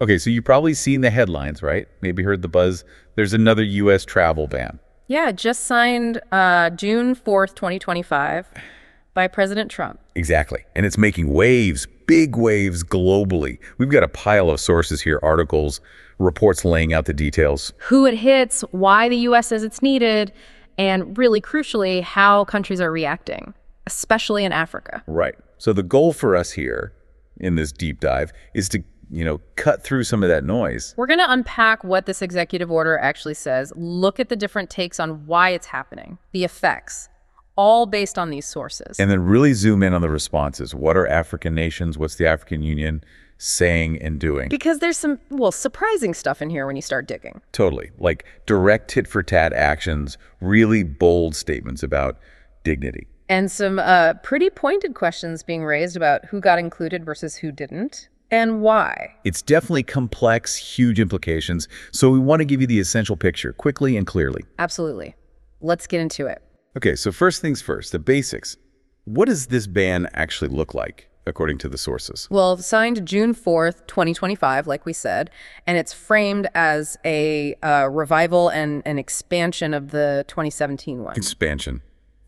Okay, so you've probably seen the headlines, right? Maybe heard the buzz. There's another U.S. travel ban. Yeah, just signed June 4th, 2025 by President Trump. Exactly. And it's making waves, big waves globally. We've got a pile of sources here, articles, reports laying out the details. Who it hits, why the U.S. says it's needed, and really crucially, how countries are reacting, especially in Africa. Right. So the goal for us here in this deep dive is to cut through some of that noise. We're going to unpack what this executive order actually says, look at the different takes on why it's happening, the effects, all based on these sources. And then really zoom in on the responses. What are African nations? What's the African Union saying and doing? Because there's some, surprising stuff in here when you start digging. Totally. Like direct tit-for-tat actions, really bold statements about dignity. And some pretty pointed questions being raised about who got included versus who didn't. And why? It's definitely complex, huge implications, so we want to give you the essential picture quickly and clearly. Absolutely. Let's get into it. Okay, so first things first, the basics. What does this ban actually look like, according to the sources? Well, signed June 4th, 2025, like we said, and it's framed as a revival and an expansion of the 2017 one. Expansion.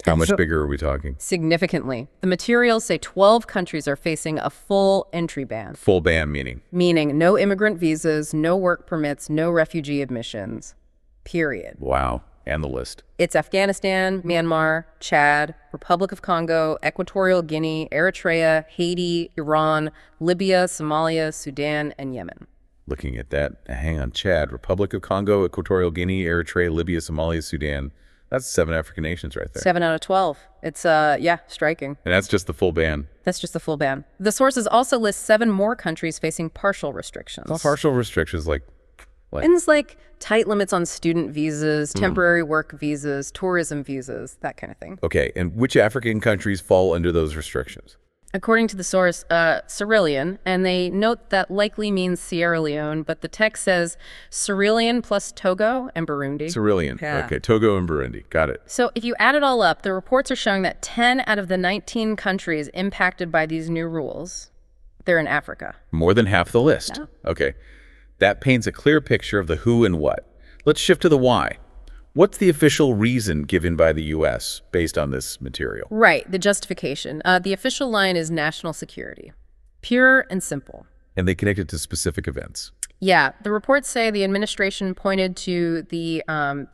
How much bigger are we talking? Significantly. The materials say 12 countries are facing a full entry ban. Full ban meaning? Meaning no immigrant visas, no work permits, no refugee admissions. Period. Wow. And the list. It's Afghanistan, Myanmar, Chad, Republic of Congo, Equatorial Guinea, Eritrea, Haiti, Iran, Libya, Somalia, Sudan, and Yemen. Looking at that, hang on, Chad, Republic of Congo, Equatorial Guinea, Eritrea, Libya, Somalia, Sudan. That's 7 African nations right there. 7 out of 12. It's, striking. And that's just the full ban. That's just the full ban. The sources also list 7 more countries facing partial restrictions. Well, partial restrictions like what? Things like tight limits on student visas, temporary work visas, tourism visas, that kind of thing. Okay, and which African countries fall under those restrictions? According to the source, Cerulean, and they note that likely means Sierra Leone, but the text says Cerulean plus Togo and Burundi. Cerulean. Yeah. Okay, Togo and Burundi. Got it. So if you add it all up, the reports are showing that 10 out of the 19 countries impacted by these new rules, they're in Africa. More than half the list. Yeah. Okay. That paints a clear picture of the who and what. Let's shift to the why. What's the official reason given by the U.S. based on this material? Right, the justification. The official line is national security. Pure and simple. And they connect it to specific events. Yeah, the reports say the administration pointed to the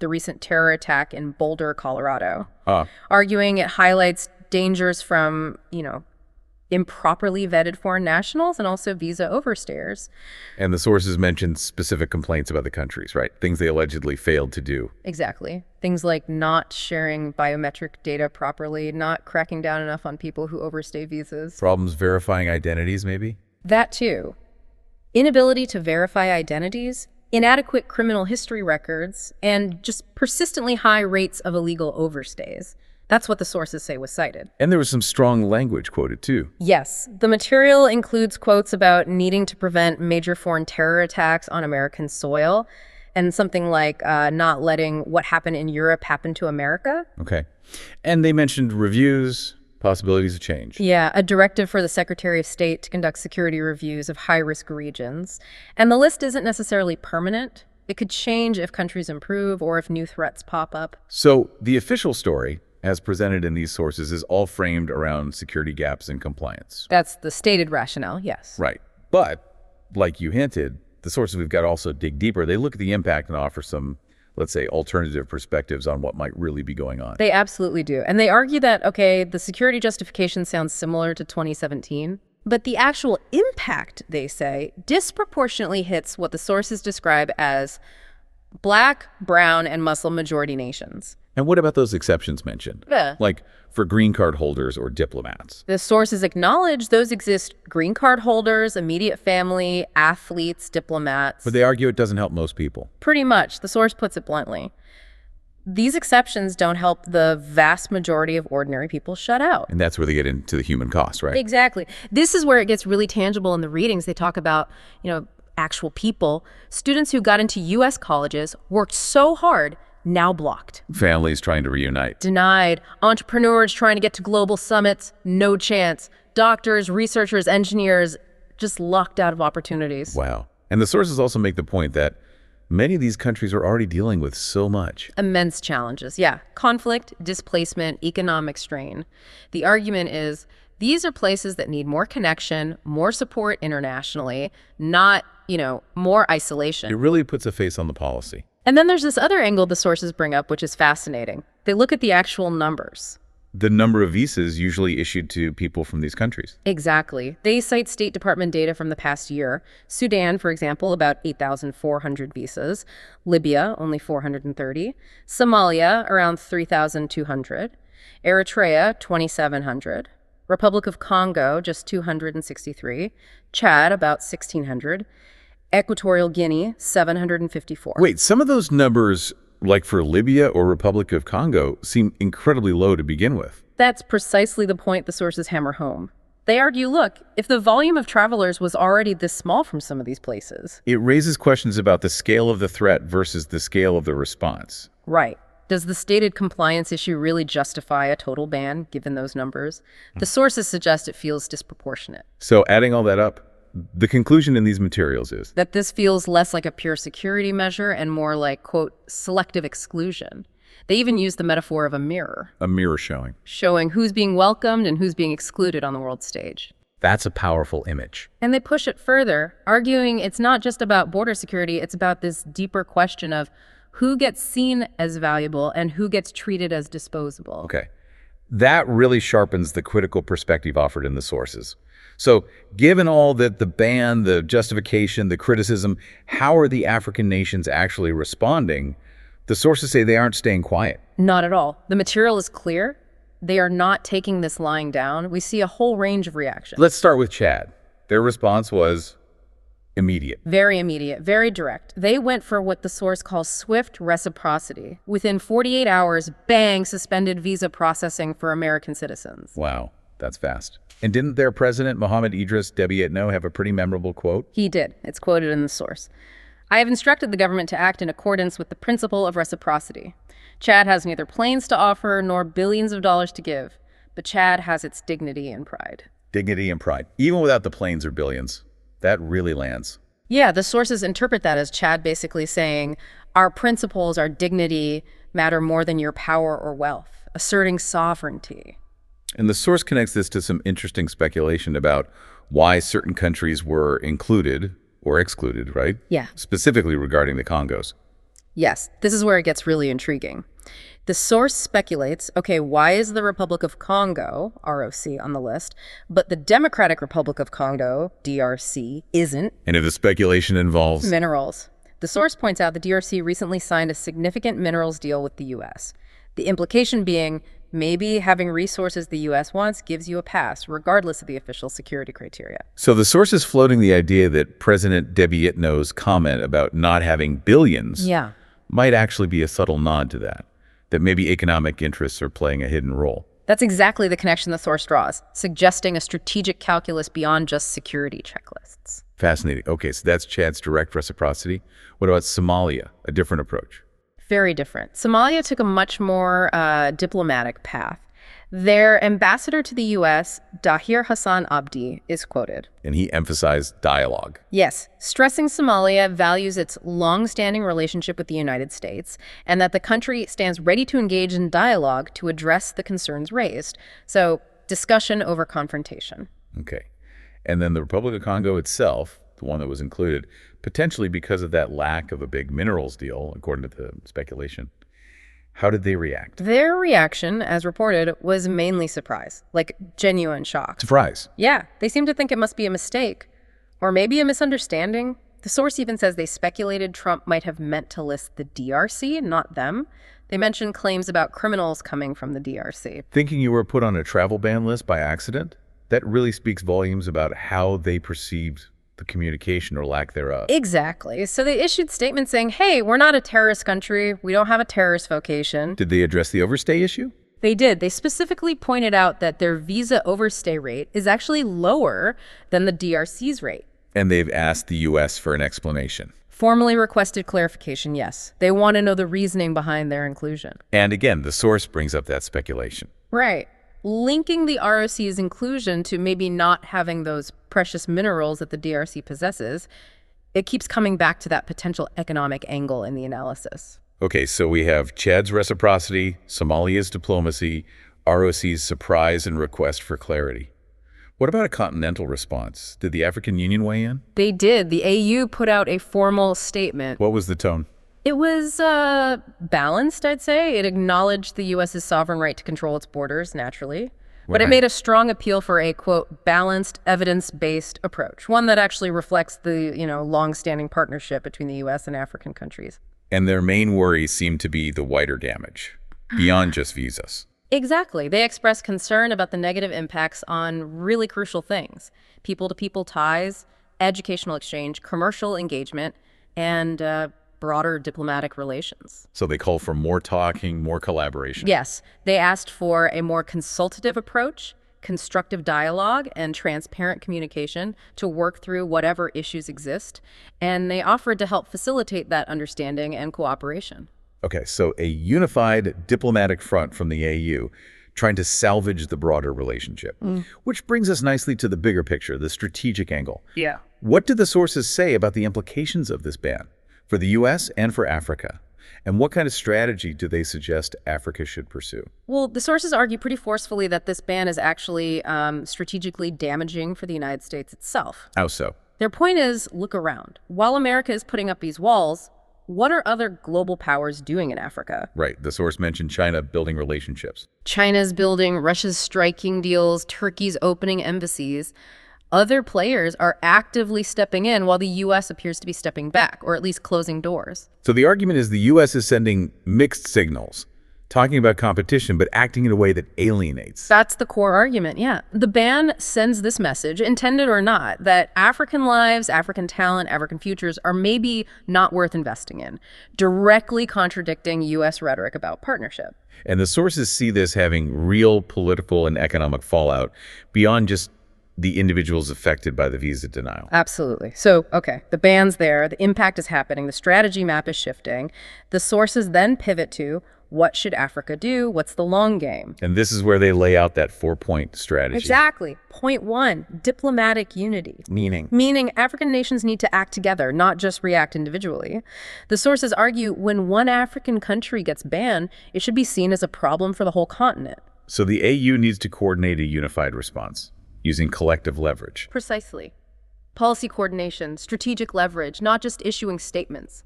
recent terror attack in Boulder, Colorado, arguing it highlights dangers from, improperly vetted foreign nationals and also visa overstayers. And the sources mentioned specific complaints about the countries, right? Things they allegedly failed to do. Exactly. Things like not sharing biometric data properly, not cracking down enough on people who overstay visas. Problems verifying identities, maybe? That too. Inability to verify identities, inadequate criminal history records, and just persistently high rates of illegal overstays. That's what the sources say was cited. And there was some strong language quoted, too. Yes. The material includes quotes about needing to prevent major foreign terror attacks on American soil and something like not letting what happened in Europe happen to America. Okay. And they mentioned reviews, possibilities of change. Yeah, a directive for the Secretary of State to conduct security reviews of high-risk regions. And the list isn't necessarily permanent. It could change if countries improve or if new threats pop up. So the official story, as presented in these sources, is all framed around security gaps in compliance. That's the stated rationale, yes. Right. But, like you hinted, the sources we've got also dig deeper. They look at the impact and offer some, let's say, alternative perspectives on what might really be going on. They absolutely do. And they argue that, okay, the security justification sounds similar to 2017, but the actual impact, they say, disproportionately hits what the sources describe as Black, brown, and Muslim majority nations. And what about those exceptions mentioned? Yeah. Like for green card holders or diplomats? The sources acknowledge those exist: green card holders, immediate family, athletes, diplomats. But they argue it doesn't help most people. Pretty much. The source puts it bluntly. These exceptions don't help the vast majority of ordinary people shut out. And that's where they get into the human cost, right? Exactly. This is where it gets really tangible in the readings. They talk about, actual people, students who got into U.S. colleges, worked so hard, now blocked. Families trying to reunite. Denied. Entrepreneurs trying to get to global summits, no chance. Doctors, researchers, engineers, just locked out of opportunities. Wow. And the sources also make the point that many of these countries are already dealing with so much. Immense challenges, yeah. Conflict, displacement, economic strain. The argument is these are places that need more connection, more support internationally, not, more isolation. It really puts a face on the policy. And then there's this other angle the sources bring up, which is fascinating. They look at the actual numbers. The number of visas usually issued to people from these countries. Exactly. They cite State Department data from the past year. Sudan, for example, about 8,400 visas. Libya, only 430. Somalia, around 3,200. Eritrea, 2,700. Republic of Congo, just 263. Chad, about 1,600. Equatorial Guinea, 754. Wait, some of those numbers, like for Libya or Republic of Congo, seem incredibly low to begin with. That's precisely the point the sources hammer home. They argue, look, if the volume of travelers was already this small from some of these places. It raises questions about the scale of the threat versus the scale of the response. Right. Does the stated compliance issue really justify a total ban, given those numbers? The sources suggest it feels disproportionate. So adding all that up, the conclusion in these materials is that this feels less like a pure security measure and more like, quote, selective exclusion. They even use the metaphor of a mirror. A mirror showing. Showing who's being welcomed and who's being excluded on the world stage. That's a powerful image. And they push it further, arguing it's not just about border security, it's about this deeper question of who gets seen as valuable and who gets treated as disposable. Okay. That really sharpens the critical perspective offered in the sources. So given all that the ban, the justification, the criticism, how are the African nations actually responding? The sources say they aren't staying quiet. Not at all. The material is clear. They are not taking this lying down. We see a whole range of reactions. Let's start with Chad. Their response was immediate, very direct. They went for what the source calls swift reciprocity. Within 48 hours, bang, suspended visa processing for American citizens. Wow, that's fast. And didn't their president, Mohammed Idris Deby Itno, have a pretty memorable quote? He did. It's quoted in the source. I have instructed the government to act in accordance with the principle of reciprocity. Chad has neither planes to offer nor billions of dollars to give, but Chad has its dignity and pride. Dignity and pride. Even without the planes or billions, that really lands. Yeah, the sources interpret that as Chad basically saying, our principles, our dignity matter more than your power or wealth, asserting sovereignty. And the source connects this to some interesting speculation about why certain countries were included or excluded, right? Yeah. Specifically regarding the Congos. Yes, this is where it gets really intriguing. The source speculates, okay, why is the Republic of Congo, ROC, on the list, but the Democratic Republic of Congo, DRC, isn't? And if the speculation involves minerals. The source points out the DRC recently signed a significant minerals deal with the U.S. The implication being maybe having resources the U.S. wants gives you a pass, regardless of the official security criteria. So the source is floating the idea that President Deby Itno's comment about not having billions might actually be a subtle nod to that maybe economic interests are playing a hidden role. That's exactly the connection the source draws, suggesting a strategic calculus beyond just security checklists. Fascinating. Okay, so that's Chad's direct reciprocity. What about Somalia? A different approach. Very different. Somalia took a much more diplomatic path. Their ambassador to the U.S., Dahir Hassan Abdi, is quoted. And he emphasized dialogue. Yes, stressing Somalia values its long-standing relationship with the United States and that the country stands ready to engage in dialogue to address the concerns raised. So, discussion over confrontation. Okay. And then the Republic of Congo itself, the one that was included, potentially because of that lack of a big minerals deal, according to the speculation. How did they react? Their reaction, as reported, was mainly surprise, like genuine shock. Surprise? Yeah, they seem to think it must be a mistake, or maybe a misunderstanding. The source even says they speculated Trump might have meant to list the DRC, not them. They mentioned claims about criminals coming from the DRC. Thinking you were put on a travel ban list by accident? That really speaks volumes about how they perceived the communication or lack thereof. Exactly. So they issued statements saying, hey, we're not a terrorist country. We don't have a terrorist vocation. Did they address the overstay issue? They did. They specifically pointed out that their visa overstay rate is actually lower than the DRC's rate. And they've asked the U.S. for an explanation. Formally requested clarification, yes. They want to know the reasoning behind their inclusion. And again, the source brings up that speculation. Right. Linking the ROC's inclusion to maybe not having those precious minerals that the DRC possesses It keeps coming back to that potential economic angle in the analysis. Okay, so we have Chad's reciprocity, Somalia's diplomacy, ROC's surprise and request for clarity. What about a continental response? Did the African Union weigh in? They did. The AU put out a formal statement. What was the tone? It was balanced, I'd say. It acknowledged the U.S.'s sovereign right to control its borders, naturally. But it made a strong appeal for a, quote, balanced, evidence-based approach, one that actually reflects the, long-standing partnership between the U.S. and African countries. And their main worry seemed to be the wider damage, beyond just visas. Exactly. They expressed concern about the negative impacts on really crucial things: people-to-people ties, educational exchange, commercial engagement, and broader diplomatic relations. So they call for more talking, more collaboration. Yes. They asked for a more consultative approach, constructive dialogue, and transparent communication to work through whatever issues exist. And they offered to help facilitate that understanding and cooperation. Okay, so a unified diplomatic front from the AU trying to salvage the broader relationship. Which brings us nicely to the bigger picture, the strategic angle. Yeah. What did the sources say about the implications of this ban for the U.S. and for Africa? And what kind of strategy do they suggest Africa should pursue? Well, the sources argue pretty forcefully that this ban is actually strategically damaging for the United States itself. How so? Their point is, look around. While America is putting up these walls, what are other global powers doing in Africa? Right. The source mentioned China building relationships. China's building, Russia's striking deals, Turkey's opening embassies. Other players are actively stepping in while the U.S. appears to be stepping back, or at least closing doors. So the argument is the U.S. is sending mixed signals, talking about competition, but acting in a way that alienates. That's the core argument, yeah. The ban sends this message, intended or not, that African lives, African talent, African futures are maybe not worth investing in, directly contradicting U.S. rhetoric about partnership. And the sources see this having real political and economic fallout beyond just the individuals affected by the visa denial. Absolutely. So, okay, the ban's there, the impact is happening, the strategy map is shifting. The sources then pivot to, what should Africa do? What's the long game? And this is where they lay out that 4-point strategy. Exactly. Point 1, diplomatic unity. Meaning African nations need to act together, not just react individually. The sources argue when one African country gets banned, it should be seen as a problem for the whole continent. So the AU needs to coordinate a unified response using collective leverage. Precisely. Policy coordination, strategic leverage, not just issuing statements.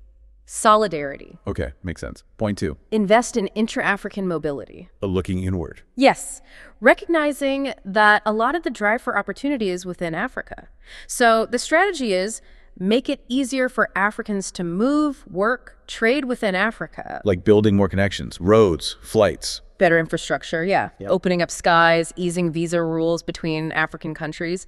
Solidarity. Okay, makes sense. Point 2. Invest in intra-African mobility. Looking inward. Yes, recognizing that a lot of the drive for opportunity is within Africa. So the strategy is make it easier for Africans to move, work, trade within Africa. Like building more connections, roads, flights. Better infrastructure, yeah. Yep. Opening up skies, easing visa rules between African countries.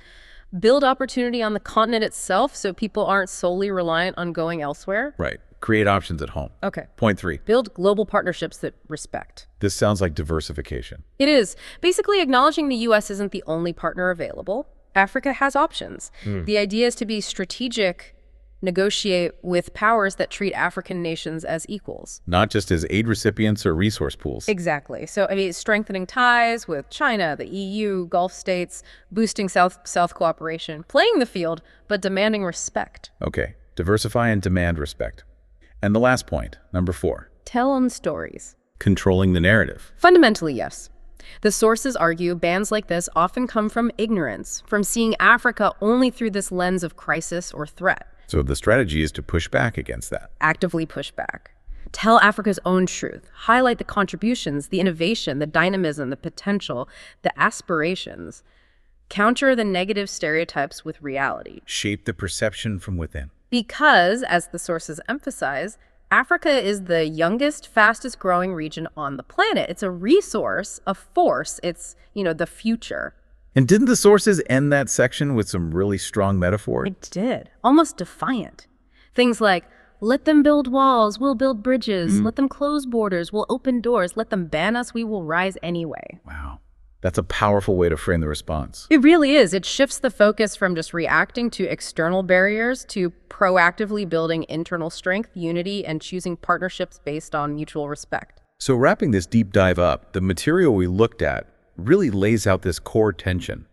Build opportunity on the continent itself so people aren't solely reliant on going elsewhere. Right. Create options at home. Okay. Point 3. Build global partnerships that respect. This sounds like diversification. It is. Basically acknowledging the U.S. isn't the only partner available. Africa has options. The idea is to be strategic, negotiate with powers that treat African nations as equals. Not just as aid recipients or resource pools. Exactly. So, strengthening ties with China, the EU, Gulf states, boosting South cooperation, playing the field, but demanding respect. Okay. Diversify and demand respect. And the last point, number 4. Tell them stories. Controlling the narrative. Fundamentally, yes. The sources argue bans like this often come from ignorance, from seeing Africa only through this lens of crisis or threat. So the strategy is to push back against that. Actively push back. Tell Africa's own truth. Highlight the contributions, the innovation, the dynamism, the potential, the aspirations. Counter the negative stereotypes with reality. Shape the perception from within. Because, as the sources emphasize, Africa is the youngest, fastest growing region on the planet. It's a resource, a force. It's, the future. And didn't the sources end that section with some really strong metaphors? It did. Almost defiant. Things like, let them build walls, we'll build bridges. Let them close borders, we'll open doors. Let them ban us, we will rise anyway. Wow. That's a powerful way to frame the response. It really is. It shifts the focus from just reacting to external barriers to proactively building internal strength, unity, and choosing partnerships based on mutual respect. So wrapping this deep dive up, the material we looked at really lays out this core tension.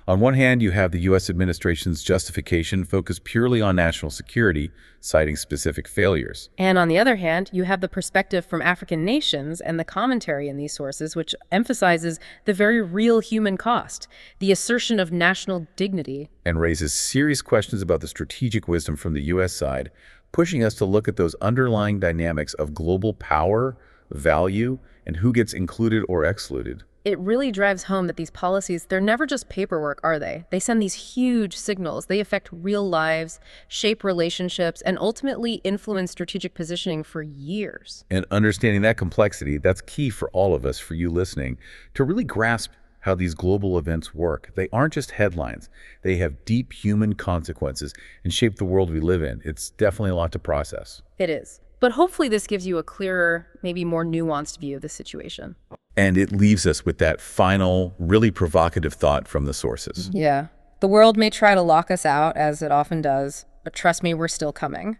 On one hand, you have the U.S. administration's justification focused purely on national security, citing specific failures. And on the other hand, you have the perspective from African nations and the commentary in these sources, which emphasizes the very real human cost, the assertion of national dignity. And raises serious questions about the strategic wisdom from the U.S. side, pushing us to look at those underlying dynamics of global power, value, and who gets included or excluded. It really drives home that these policies, they're never just paperwork, are they? They send these huge signals. They affect real lives, shape relationships, and ultimately influence strategic positioning for years. And understanding that complexity, that's key for all of us, for you listening, to really grasp how these global events work. They aren't just headlines. They have deep human consequences and shape the world we live in. It's definitely a lot to process. It is. But hopefully this gives you a clearer, maybe more nuanced view of the situation. And it leaves us with that final, really provocative thought from the sources. Yeah. The world may try to lock us out, as it often does, but trust me, we're still coming.